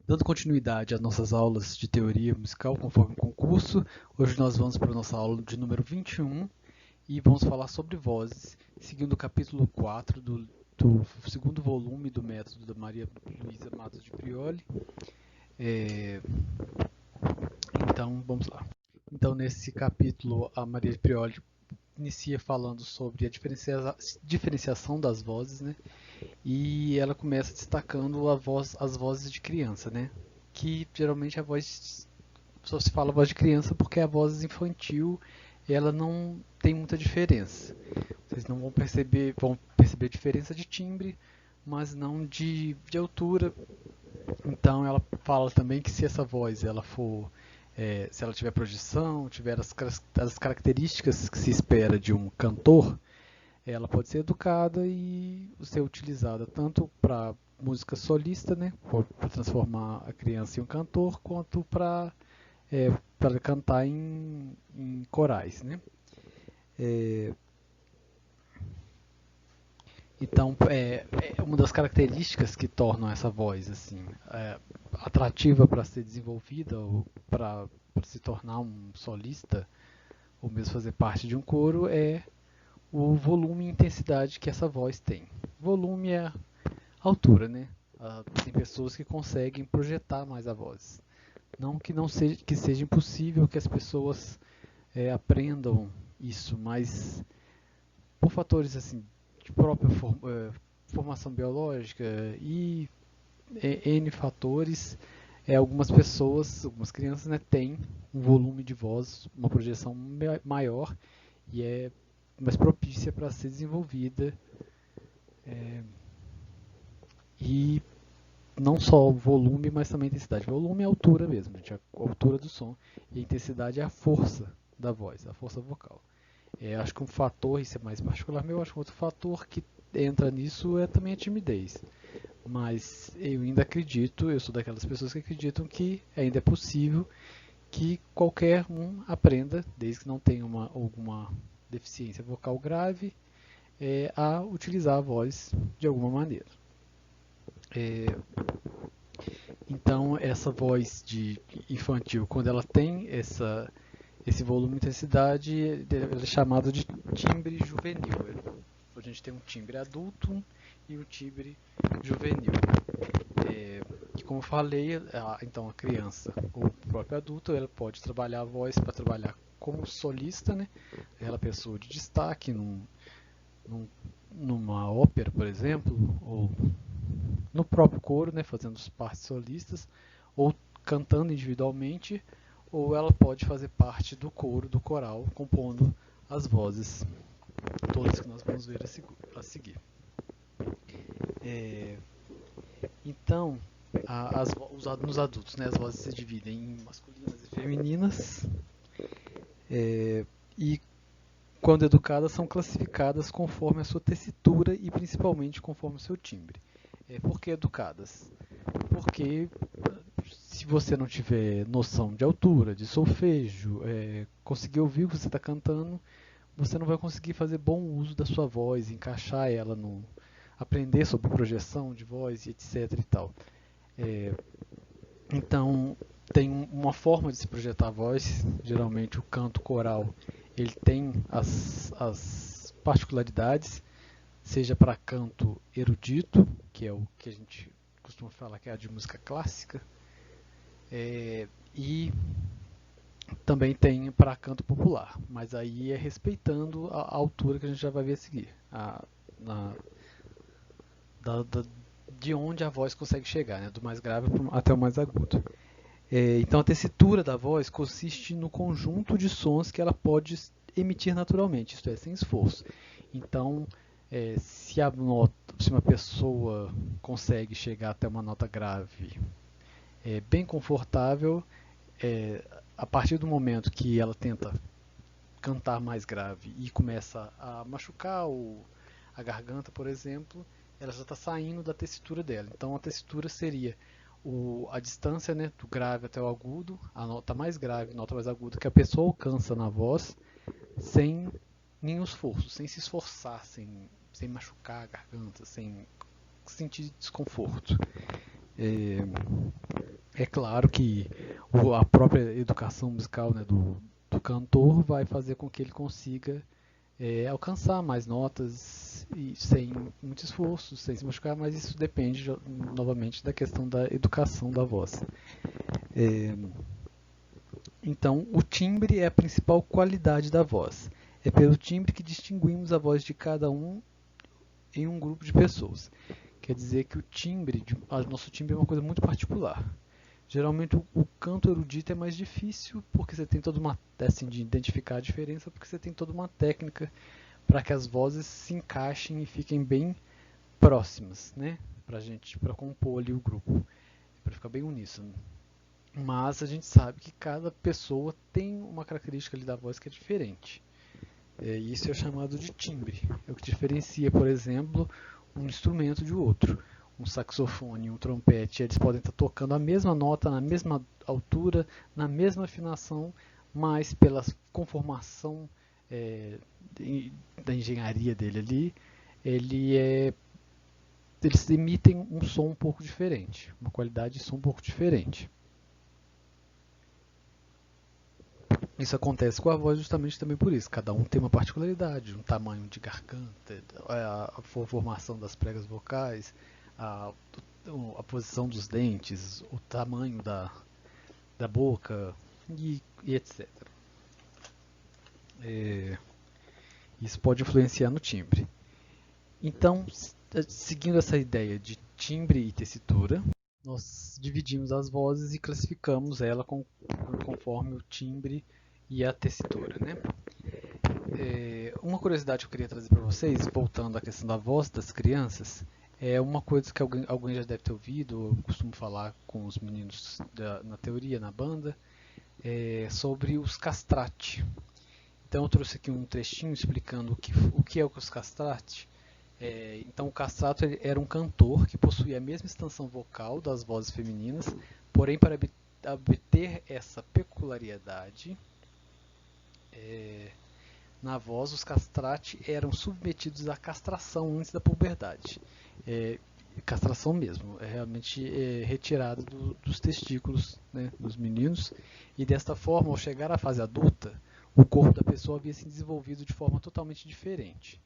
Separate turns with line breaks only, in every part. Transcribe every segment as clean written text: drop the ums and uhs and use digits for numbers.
Dando continuidade às nossas aulas de teoria musical conforme o concurso, hoje nós vamos para a nossa aula de número 21 e vamos falar sobre vozes, seguindo o capítulo 4 do segundo volume do método da Maria Luísa Matos de Prioli. Então, vamos lá. Então, nesse capítulo, a Maria de Prioli inicia falando sobre a diferenciação das vozes, né? E ela começa destacando as vozes de criança, né? Que geralmente a voz só se fala voz de criança porque a voz infantil ela não tem muita diferença. Vocês não vão perceber a diferença de timbre, mas não de altura. Então ela fala também que se essa voz ela for se ela tiver projeção, tiver as características que se espera de um cantor, ela pode ser educada e ser utilizada tanto para música solista, né, para transformar a criança em um cantor, quanto para cantar em corais, né. É, então, é uma das características que tornam essa voz assim atrativa para ser desenvolvida ou para se tornar um solista ou mesmo fazer parte de um coro é o volume e intensidade que essa voz tem. Volume é a altura, né? Tem pessoas que conseguem projetar mais a voz. Não que seja impossível que as pessoas aprendam isso, mas por fatores assim de própria formação biológica e N fatores, algumas pessoas, algumas crianças, né, têm um volume de voz, uma projeção maior e é mais propícia para ser desenvolvida. E não só o volume, mas também a intensidade. O volume é a altura mesmo, gente, a altura do som. E a intensidade é a força da voz, a força vocal. Acho que um fator, isso é mais particular meu, acho que outro fator que entra nisso é também a timidez. Mas eu ainda acredito, eu sou daquelas pessoas que acreditam que ainda é possível que qualquer um aprenda, desde que não tenha alguma deficiência vocal grave, a utilizar a voz de alguma maneira. Então, essa voz de infantil, quando ela tem esse volume e intensidade, ela é chamada de timbre juvenil. A gente tem um timbre adulto e um timbre juvenil. Que, como eu falei, então a criança ou o próprio adulto, ela pode trabalhar a voz para trabalhar como solista, né? Aquela pessoa de destaque numa ópera, por exemplo, ou no próprio coro, né, fazendo as partes solistas, ou cantando individualmente, ou ela pode fazer parte do coro, do coral, compondo as vozes, todas que nós vamos ver a seguir. Então, nos adultos, né, as vozes se dividem em masculinas e femininas, e quando educadas são classificadas conforme a sua tessitura e principalmente conforme o seu timbre. Por que educadas? Porque se você não tiver noção de altura, de solfejo, conseguir ouvir o que você está cantando, você não vai conseguir fazer bom uso da sua voz, encaixar ela no aprender sobre projeção de voz, etc e tal. Então, tem uma forma de se projetar a voz, geralmente o canto coral, ele tem as particularidades, seja para canto erudito, que é o que a gente costuma falar que é a de música clássica, e também tem para canto popular, mas aí é respeitando a altura que a gente já vai ver a seguir, na, da, de onde a voz consegue chegar, né, do mais grave até o mais agudo. Então a tessitura da voz consiste no conjunto de sons que ela pode emitir naturalmente, isto é, sem esforço. Então, se uma pessoa consegue chegar até uma nota grave bem confortável, a partir do momento que ela tenta cantar mais grave e começa a machucar a garganta, por exemplo, ela já está saindo da tessitura dela. Então a tessitura seria a distância, né, do grave até o agudo, a nota mais grave, a nota mais aguda que a pessoa alcança na voz sem nenhum esforço, sem se esforçar, sem machucar a garganta, sem sentir desconforto. É claro que a própria educação musical, né, do cantor vai fazer com que ele consiga alcançar mais notas e sem muito esforço, sem se machucar, mas isso depende novamente da questão da educação da voz. É, então, o timbre é a principal qualidade da voz. É pelo timbre que distinguimos a voz de cada um em um grupo de pessoas. Quer dizer que nosso timbre é uma coisa muito particular. Geralmente o canto erudito é mais difícil porque você tem toda uma assim de identificar a diferença, porque você tem toda uma técnica para que as vozes se encaixem e fiquem bem próximas, né? Para compor ali o grupo, para ficar bem uníssono. Mas a gente sabe que cada pessoa tem uma característica ali da voz que é diferente. Isso é chamado de timbre. É o que diferencia, por exemplo, um instrumento de outro. Um saxofone, um trompete, eles podem estar tocando a mesma nota, na mesma altura, na mesma afinação, mas pela conformação é, da engenharia dele ali, eles emitem um som um pouco diferente, uma qualidade de som um pouco diferente. Isso acontece com a voz justamente também por isso. Cada um tem uma particularidade, um tamanho de garganta, a formação das pregas vocais, a, a posição dos dentes, o tamanho da boca e etc. É, isso pode influenciar no timbre. Então, seguindo essa ideia de timbre e tessitura, nós dividimos as vozes e classificamos ela conforme o timbre e a tessitura, né? Uma curiosidade que eu queria trazer para vocês, voltando à questão da voz das crianças, é uma coisa que alguém já deve ter ouvido, eu costumo falar com os meninos na teoria, na banda, sobre os castrati. Então eu trouxe aqui um trechinho explicando o que é os castrati. Então o castrato era um cantor que possuía a mesma extensão vocal das vozes femininas, porém para obter essa peculiaridade, na voz, os castrati eram submetidos à castração antes da puberdade. Castração mesmo, realmente retirada dos testículos, né, dos meninos, e desta forma, ao chegar à fase adulta, o corpo da pessoa havia se desenvolvido de forma totalmente diferente,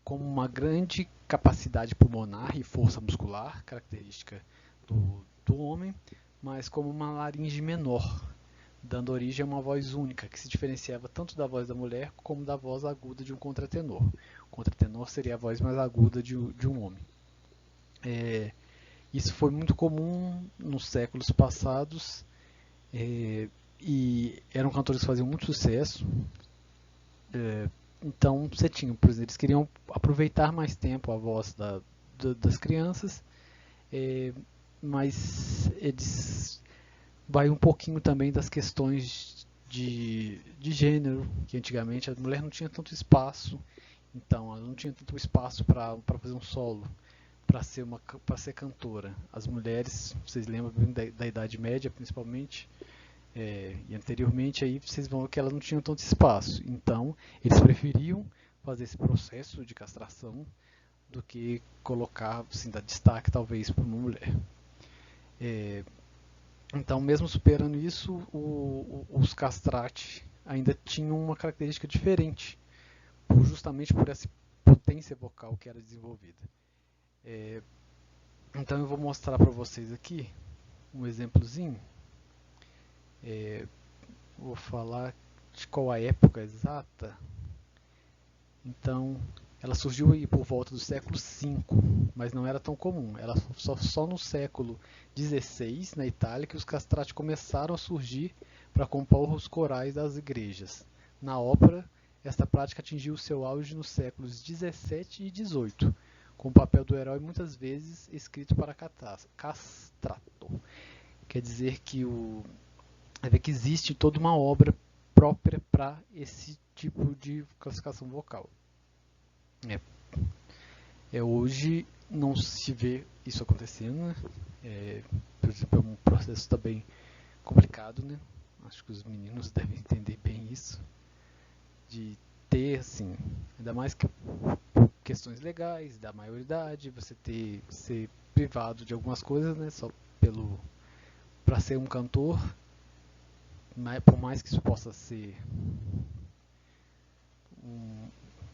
como uma grande capacidade pulmonar e força muscular, característica do homem, mas como uma laringe menor, dando origem a uma voz única, que se diferenciava tanto da voz da mulher como da voz aguda de um contratenor. O contratenor seria a voz mais aguda de um homem. Isso foi muito comum nos séculos passados e eram cantores que faziam muito sucesso. Então você tinha, por exemplo, eles queriam aproveitar mais tempo a voz das crianças, mas eles vai um pouquinho também das questões de gênero, que antigamente a mulher não tinha tanto espaço, então ela não tinha tanto espaço para fazer um solo, para ser cantora. As mulheres, vocês lembram bem da Idade Média principalmente, e anteriormente aí vocês vão ver que elas não tinham tanto espaço, então eles preferiam fazer esse processo de castração do que colocar, assim, dar destaque talvez para uma mulher. Então, mesmo superando isso, os castrati ainda tinham uma característica diferente, justamente por essa potência vocal que era desenvolvida. Então, eu vou mostrar para vocês aqui um exemplozinho. Vou falar de qual a época exata. Então, ela surgiu aí por volta do século V, mas não era tão comum. Ela só no século XVI, na Itália, que os castrati começaram a surgir para compor os corais das igrejas. Na ópera, esta prática atingiu seu auge nos séculos XVII e XVIII, com o papel do herói muitas vezes escrito para castrato. Quer dizer que que existe toda uma obra própria para esse tipo de classificação vocal. Hoje não se vê isso acontecendo, né? Por exemplo, é um processo também complicado, né? Acho que os meninos devem entender bem isso, de ter, assim, ainda mais que por questões legais, da maioridade, você ser privado de algumas coisas, né? Só para ser um cantor, por mais que isso possa ser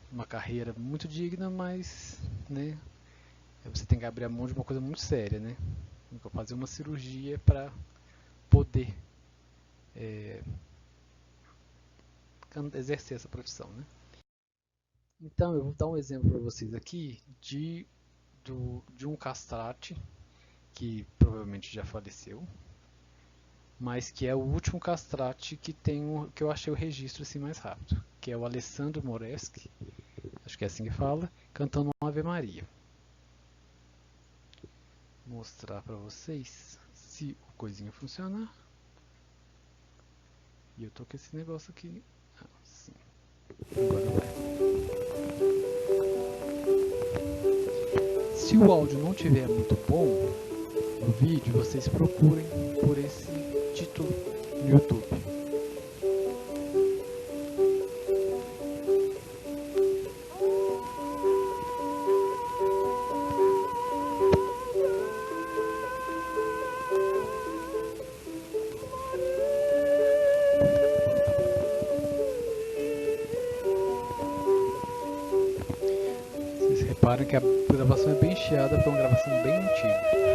uma carreira muito digna, mas, né, você tem que abrir a mão de uma coisa muito séria, né? Fazer uma cirurgia para poder exercer essa profissão, né? Então eu vou dar um exemplo para vocês aqui de um castrate que provavelmente já faleceu, mas que é o último castrate que que eu achei o registro assim mais rápido, que é o Alessandro Moreschi, acho que é assim que fala, cantando uma Ave Maria. Vou mostrar para vocês se o coisinha funcionar. E eu tô com esse negócio aqui. Assim. Agora vai. Se o áudio não estiver muito bom no vídeo, vocês procurem por esse título no YouTube. Vocês reparam que a gravação é bem chiada, foi uma gravação bem antiga.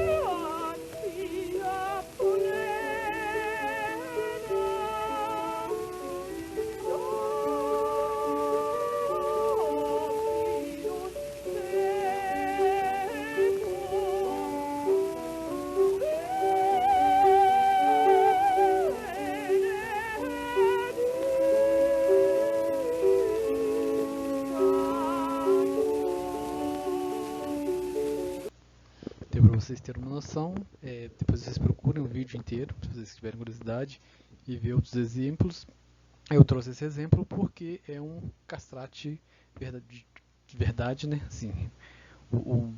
Para vocês terem uma noção, depois vocês procurem o vídeo inteiro, se vocês tiverem curiosidade, e ver outros exemplos. Eu trouxe esse exemplo porque é um castrate de verdade, né? Assim, o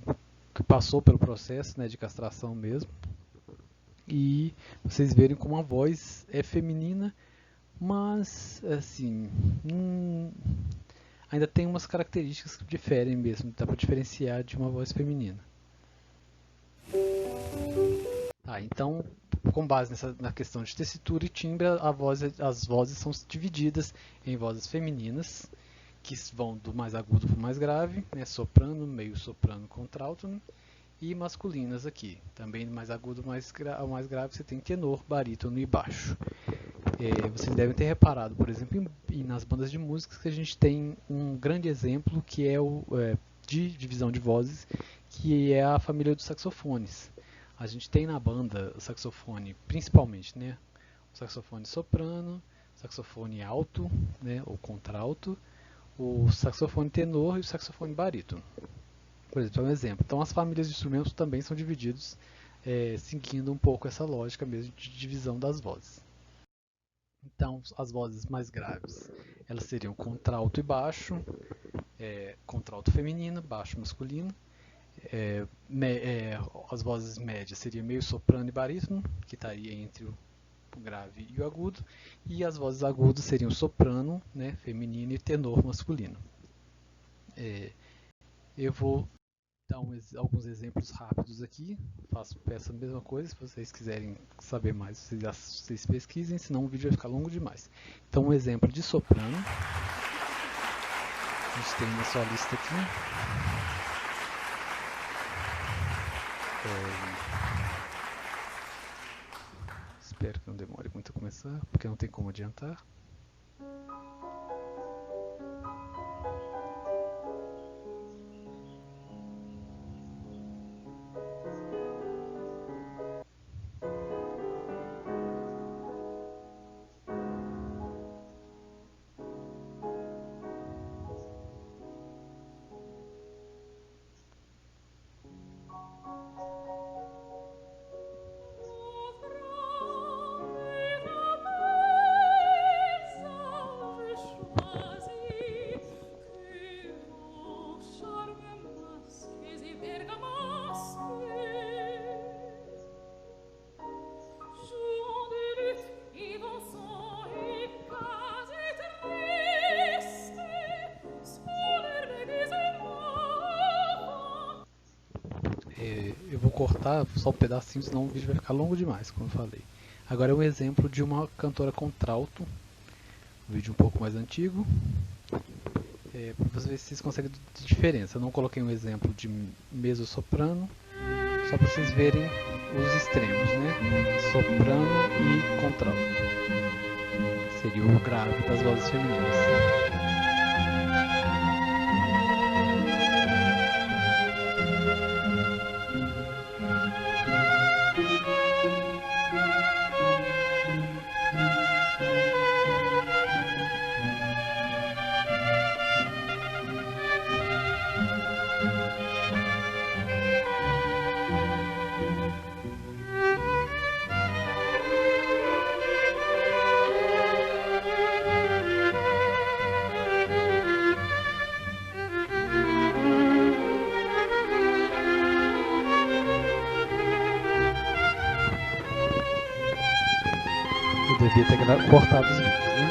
que passou pelo processo, né, de castração mesmo. E vocês verem como a voz é feminina, mas assim, ainda tem umas características que diferem mesmo, dá para diferenciar de uma voz feminina. Então, com base na questão de tessitura e timbre, as vozes são divididas em vozes femininas, que vão do mais agudo para o mais grave, né, soprano, meio soprano, contralto, né, e masculinas aqui. Também do mais agudo ao mais grave você tem tenor, barítono e baixo. Vocês devem ter reparado, por exemplo, nas bandas de música, que a gente tem um grande exemplo que é de divisão de vozes, que é a família dos saxofones. A gente tem na banda o saxofone, principalmente, né, o saxofone soprano, saxofone alto, né, ou contralto, o saxofone tenor e o saxofone barítono. Por exemplo, é um exemplo. Então, as famílias de instrumentos também são divididos, seguindo um pouco essa lógica mesmo de divisão das vozes. Então, as vozes mais graves, elas seriam contralto e baixo, contralto feminino, baixo masculino. As vozes médias seriam meio soprano e barítono, que estaria entre o grave e o agudo, e as vozes agudas seriam soprano, né, feminino, e tenor masculino. Eu vou dar alguns exemplos rápidos aqui, peço a mesma coisa, se vocês quiserem saber mais, vocês pesquisem, senão o vídeo vai ficar longo demais. Então, um exemplo de soprano, a gente tem na sua lista aqui. Espero que não demore muito a começar, porque não tem como adiantar. Eu vou cortar só um pedacinho, senão o vídeo vai ficar longo demais, como eu falei. Agora é um exemplo de uma cantora contralto, um vídeo um pouco mais antigo, para vocês ver se vocês conseguem de diferença. Eu não coloquei um exemplo de mezzo-soprano, só para vocês verem os extremos, né? Soprano e contralto. Seria o grave das vozes femininas. Eu devia ter cortado os vídeos, né?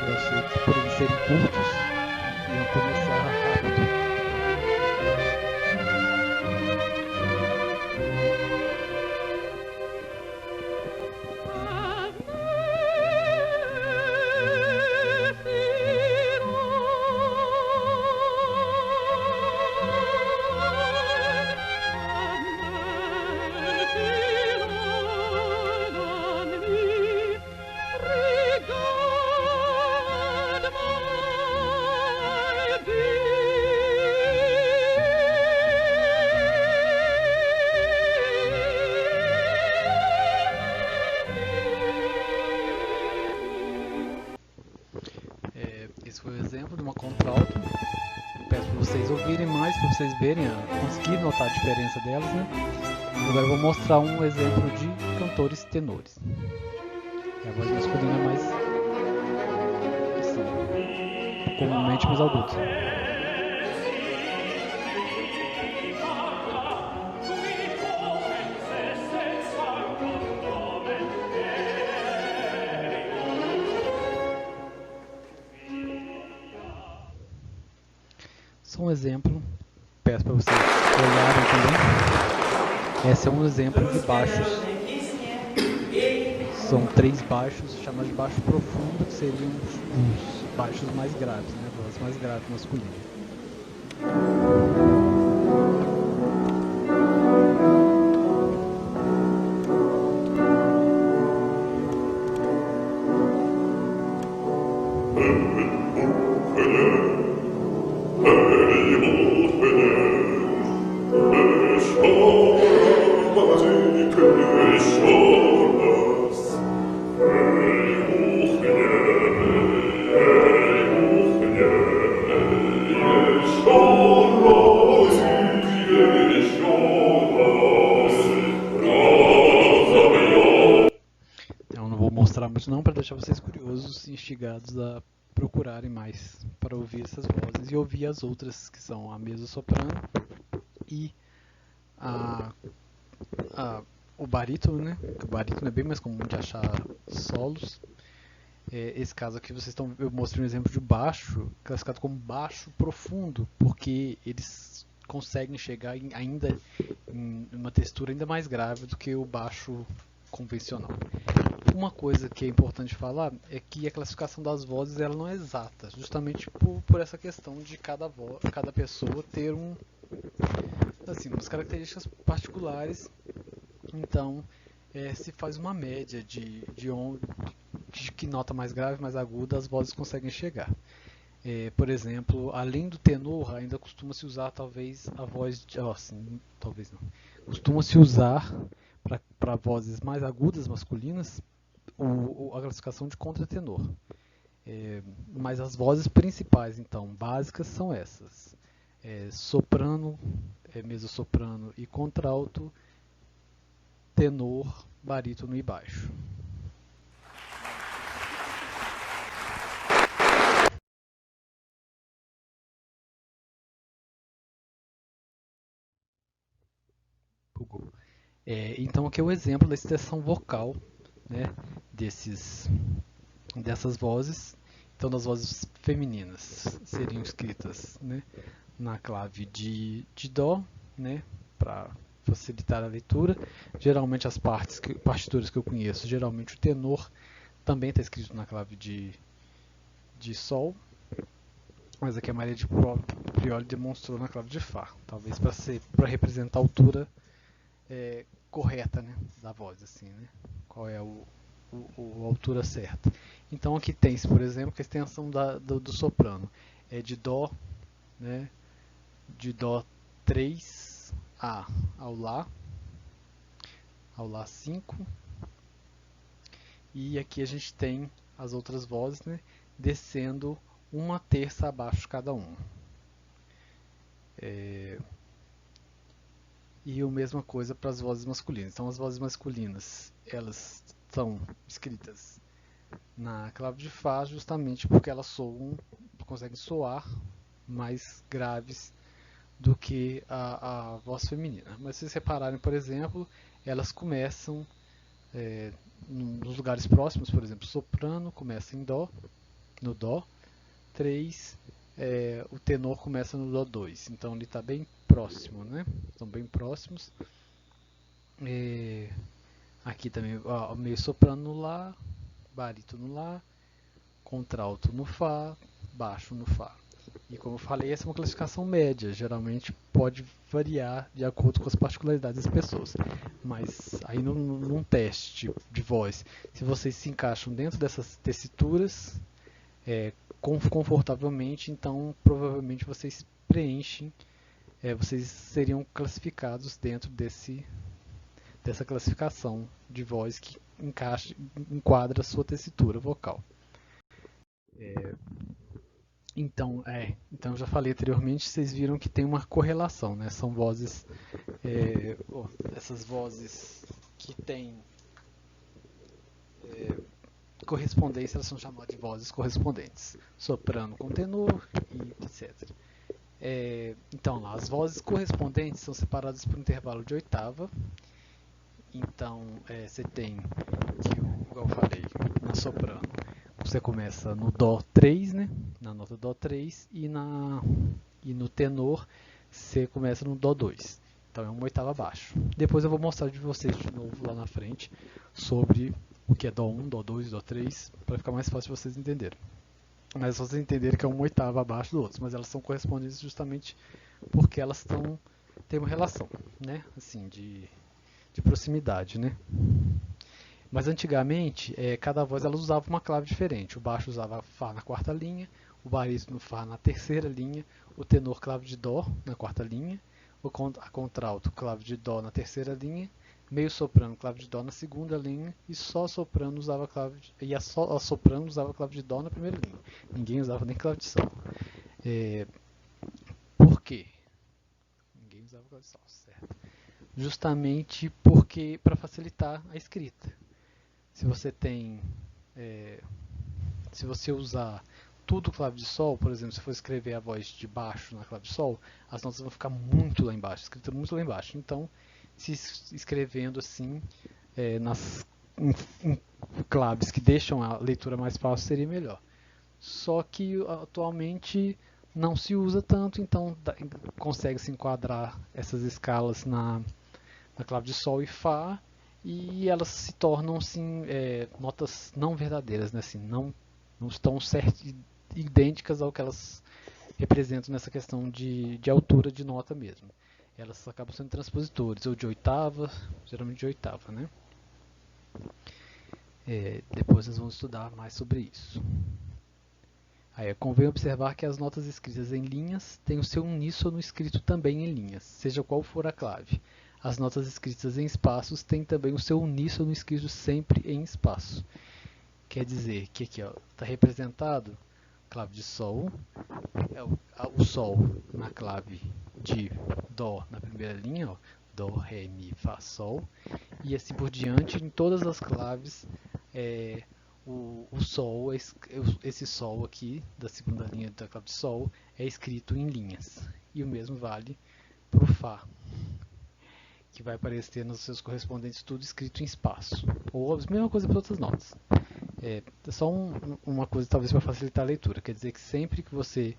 Eu achei que por eles serem curtos, iam começar rápido. Esse foi o exemplo de uma contralto. Peço para vocês ouvirem mais, para vocês verem, conseguir notar a diferença delas, né? Agora eu vou mostrar um exemplo de cantores tenores. A voz masculina é mais, assim, comumente mais aguda. Só um exemplo, peço para vocês olharem também. Esse é um exemplo de baixos. São 3 baixos, chamados de baixo profundo, que seriam os baixos mais graves, né? A voz mais grave masculina. Eu não vou mostrar muito não, para deixar vocês curiosos e instigados a procurarem mais para ouvir essas vozes e ouvir as outras, que são a mezzo-soprano e o barítono, né? O barítono é bem mais comum de achar solos. Esse caso aqui eu mostrei um exemplo de baixo, classificado como baixo profundo, porque eles conseguem chegar ainda em uma textura ainda mais grave do que o baixo convencional. Uma coisa que é importante falar é que a classificação das vozes ela não é exata, justamente por essa questão de cada pessoa ter umas características particulares. Então, se faz uma média de que nota mais grave, mais aguda as vozes conseguem chegar. Por exemplo, além do tenor, ainda costuma-se usar talvez a voz talvez não. Costuma-se usar para vozes mais agudas masculinas a classificação de contratenor. Mas as vozes principais, então, básicas são essas: soprano, mezzo-soprano e contralto, tenor, barítono e baixo. Então aqui é o exemplo da extensão vocal, né, dessas vozes. Então das vozes femininas seriam escritas, né, na clave de Dó, né, para facilitar a leitura. Geralmente as partituras que eu conheço, geralmente o tenor também está escrito na clave de Sol, mas aqui a Maria de Prioli demonstrou na clave de Fá, talvez para representar a altura correta, né, da voz, assim, né? Qual é a altura certa. Então aqui tem, por exemplo, que a extensão do soprano é de Dó, né, de Dó 3 ao Lá 5, e aqui a gente tem as outras vozes, né, descendo uma terça abaixo cada uma. E a mesma coisa para as vozes masculinas. Então as vozes masculinas, elas são escritas na clave de Fá justamente porque elas conseguem soar mais graves do que a voz feminina. Mas se vocês repararem, por exemplo, elas começam nos lugares próximos, por exemplo, soprano começa em Dó, no Dó 3, o tenor começa no Dó 2, então ele está bem próximo, né? Estão bem próximos. Aqui também, meio soprano no Lá, barítono no Lá, contralto no Fá, baixo no Fá. E como eu falei, essa é uma classificação média, geralmente pode variar de acordo com as particularidades das pessoas. Mas aí num teste de voz, se vocês se encaixam dentro dessas tessituras confortavelmente, então provavelmente vocês preenchem, vocês seriam classificados dentro dessa classificação de voz que enquadra a sua tessitura vocal. Então eu já falei anteriormente, vocês viram que tem uma correlação, né? São vozes, essas vozes que têm correspondência, elas são chamadas de vozes correspondentes, soprano com tenor e etc. Então lá, as vozes correspondentes são separadas por intervalo de oitava. Então você tem, igual eu falei, na soprano, você começa no Dó 3, né? Na nota Dó 3, e no tenor você começa no Dó 2. Então é uma oitava abaixo. Depois eu vou mostrar de vocês de novo lá na frente sobre o que é Dó 1, Dó 2, Dó 3, para ficar mais fácil de vocês entenderem. Mas vocês entenderem que é uma oitava abaixo do outro, mas elas são correspondentes justamente porque elas têm uma relação, né? Assim, de proximidade, né? Mas antigamente, cada voz ela usava uma clave diferente. O baixo usava Fá na quarta linha, o barítono Fá na terceira linha, o tenor clave de Dó na quarta linha, a contralto clave de Dó na terceira linha, meio soprano clave de Dó na segunda linha, e só a soprano usava a soprano usava clave de Dó na primeira linha. Ninguém usava nem clave de Sol. Por quê? Ninguém usava clave de Sol, certo? Justamente porque para facilitar a escrita. Se você usar tudo clave de Sol, por exemplo, se for escrever a voz de baixo na clave de Sol, as notas vão ficar muito lá embaixo, escrita muito lá embaixo. Então, se escrevendo assim, em claves que deixam a leitura mais fácil, seria melhor. Só que atualmente não se usa tanto, então consegue-se enquadrar essas escalas na clave de Sol e Fá, e elas se tornam assim, notas não verdadeiras, né? Assim, não estão idênticas ao que elas representam nessa questão de altura de nota mesmo. Elas acabam sendo transpositores, ou de oitava, geralmente de oitava, né? Depois nós vamos estudar mais sobre isso. Aí, convém observar que as notas escritas em linhas têm o seu uníssono escrito também em linhas, seja qual for a clave. As notas escritas em espaços têm também o seu uníssono escrito sempre em espaço. Quer dizer que aqui está representado clave de Sol, o Sol na clave de Dó na primeira linha, Dó, Ré, Mi, Fá, Sol, e assim por diante, em todas as claves, o Sol, esse Sol aqui, da segunda linha da clave de Sol, é escrito em linhas. E o mesmo vale para o Fá, que vai aparecer nos seus correspondentes tudo escrito em espaço. Ou a mesma coisa para outras notas. É só uma coisa talvez para facilitar a leitura. Quer dizer que sempre que você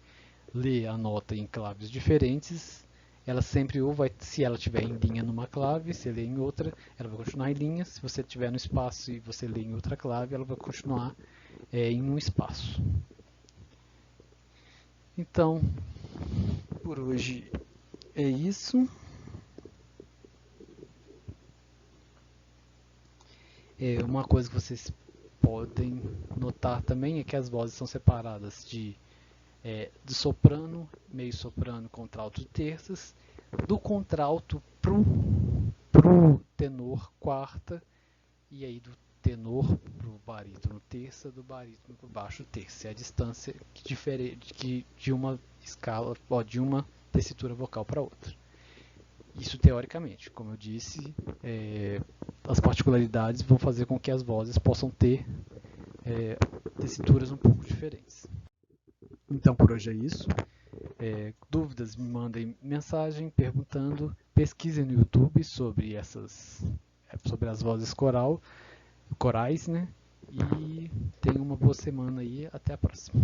lê a nota em claves diferentes, ela sempre ou vai, se ela estiver em linha numa clave, se lê em outra, ela vai continuar em linha. Se você estiver no espaço e você lê em outra clave, ela vai continuar em um espaço. Então, por hoje é isso. Uma coisa que vocês podem notar também é que as vozes são separadas de soprano, meio soprano, contralto e terças, do contralto pro tenor quarta, e aí do tenor pro barítono terça, do barítono pro baixo terça. É a distância que difere de uma escala, de uma tessitura vocal para outra. Isso teoricamente, como eu disse, as particularidades vão fazer com que as vozes possam ter tessituras um pouco diferentes. Então por hoje é isso. Dúvidas, me mandem mensagem perguntando, pesquisem no YouTube sobre as vozes corais, né? E tenham uma boa semana aí, até a próxima.